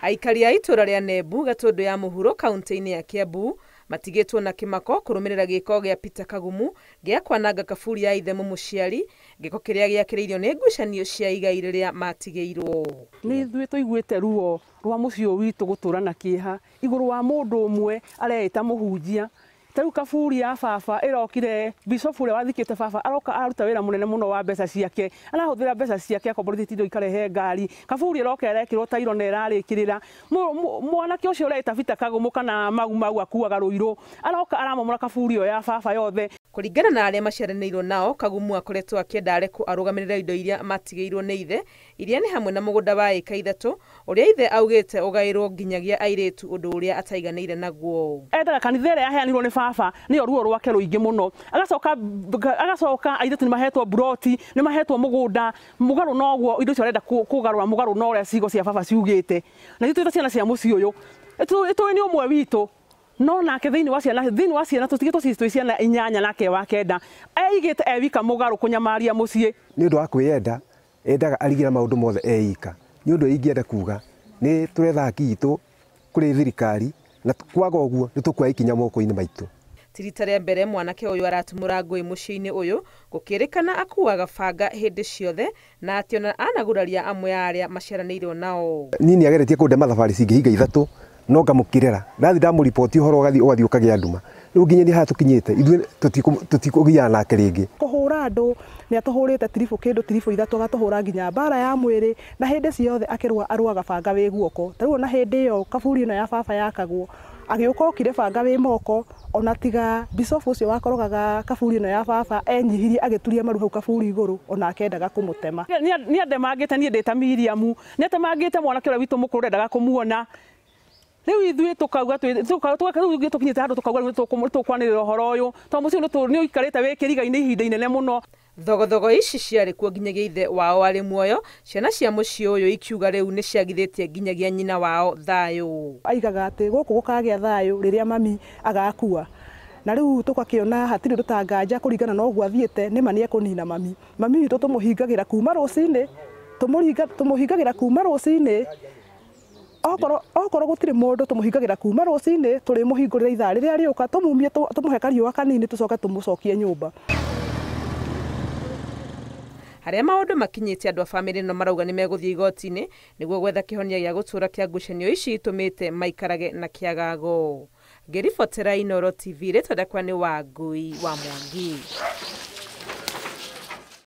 Aikari a itura ria Nembu Gatundu ya Muhuro kaunti-ini ya Kiambu matigitwo na kimako kurumirira giko gia Peter Kagumu gia kwananga kaburi ya ithe mumuciari giko kiria giakiriirio ni ngucanio cia igai riria matigeirwo. Ni ithuĩ tũiguĩte ruo rwa mũciĩ witũ gũtũra na kĩeha igũrũ wa mũndũ ũmwe areita mũhunjia. Tarĩu kaburi ya baba ĩrokire bishop ũrĩa wathikĩte baba aroka aruta wĩra mũnene mũno wa mbeca ciake, arahũthĩra mbeca ciake akomborithĩtie indo ikarehe ngari, kaburi ĩroka ĩrekĩrwo tairo na ĩrarĩkĩrĩra mwanake ũcio ũreta Peter Kagumu kana mau akuaga rũirũ aroka aramomora kaburi ĩyo ya baba yothe. Kuringana na aria maciaranĩirwo nao, Kagumu akoretwo akĩenda arekwo arũgamĩrĩre indo iria matigĩirwo nĩ ithe, iria nĩ hamwe na mũgũnda wa ĩka 3 ũrĩa ithe augĩte ũgaĩrwo nginyagia airĩtu ũndũ ũrĩa ataiganĩire naguo. Endaga kanitha ĩrĩa yaheanirwo nĩ baba nĩyo ruo rwake rũingĩ mũno, agacoka airĩtu nĩ mahetwo buroti, nĩ mahetwo mũgũnda mũgarũ na ũguo indo icio arenda kũgarũra mũgarũ na ũrĩa cigo cia baba ciugĩte. Na ithuĩ ciana cia mũciĩ ũyũ itũĩ nĩ ũmwe witũ, no nake thĩinĩ wa ciana tũtigĩtwo twĩ ciana 8 nake wa 9 eigĩte ewika mũgarũ kũnyamaria mũciĩ. Nĩ ũndũ wa kwĩyenda endaga arigira maũndũ mothe eika. Nĩ ũndũ ingĩenda kuga nĩ tũretha haki itũ kũrĩ thirikari na kwaga ũguo nĩ tũkuoya ikinya moko-inĩ maitũ. Ti rita rĩa mbere mwanake ũyũ aratumũra ngũĩ mũciĩ-inĩ ũyũ gũkĩrĩkana akuaga banga hĩndĩ ciothe na atĩ ona anaguraria amwe a arĩa maciaranĩirwo nao. Niĩ nĩageretie kũnde thabarĩ cingĩhinga 3 no ngamũkirera ndathi ndamũripoti ũhoro ũgathi ũkagĩa nduma. Rĩu nginya nĩ haha tũkinyĩte ithuĩ tũtikũgiana nake rĩngĩ. Kũhũra andũ nĩ atũhũrĩte tiribũ 3 agatũhũra nginya mbara ya mwĩrĩ na hĩndĩ ciothe akĩrũa arũaga banga wĩ guoko. Tarĩu ona hĩndĩ ĩyo kaburi ĩno ya baba yakagwo agĩũka okire banga wĩ moko, ona tiga bishop ũcio wakorogaga kaburi ĩno ya baba enyihirie agĩturia maru hau kaburi igũrũ ona akendaga kũmũtema. Nĩ andemangĩte niĩ ndĩta Miriam, nĩ atemangĩte mwanake ũrĩa witũ mũkũrũ ndendaga kũmuona. Rĩu ithuĩ tũkauga tũkinyĩte handũ tũkauga tũkwanĩrĩra ũhoro ũyũ tondũ mũciĩ nĩ ũikarĩte wĩ kĩriga-inĩ ihinda inene mũno. Thogothogo ici ciarĩ kuo nginyagia ithe wao arĩ muoyo, ciana cia mũciĩ ũyũ ikiuga rĩu nĩ ciagithĩtie nginyagia nyina wao thayũ. Aigaga atĩ gũkũ gũkagĩa thayũ rĩrĩa mami agakua. Na rĩu tũgakĩona hatirĩ rũtanganja kũringana na ũguo athiĩte nĩ ma nĩ ekũnina mami. Mami witũ tũmũhingagĩra kuma rũcinĩ, tũmũhingagĩra kuma rũcinĩ. Okorwo gũtirĩ mũndũ tũmũhingagĩra kuma rũcinĩ, tũrĩmũhingũrĩra ithaa rĩrĩa rĩũka, tũmumie tũmũhe kariũa kanini tũcoke tũmũcokie nyũmba. Harĩa maũndũ makinyĩte andũ a bamĩrĩ ĩno marauga nĩ megũthiĩ igoti-inĩ nĩguo gwetha kĩhonia gĩa gũtũra kĩa ngucanio ici itũmĩte maikarage na kĩagago. Ngĩribotera Inooro TV, rĩtwa rĩakwa nĩ Wangui wa Mwangi.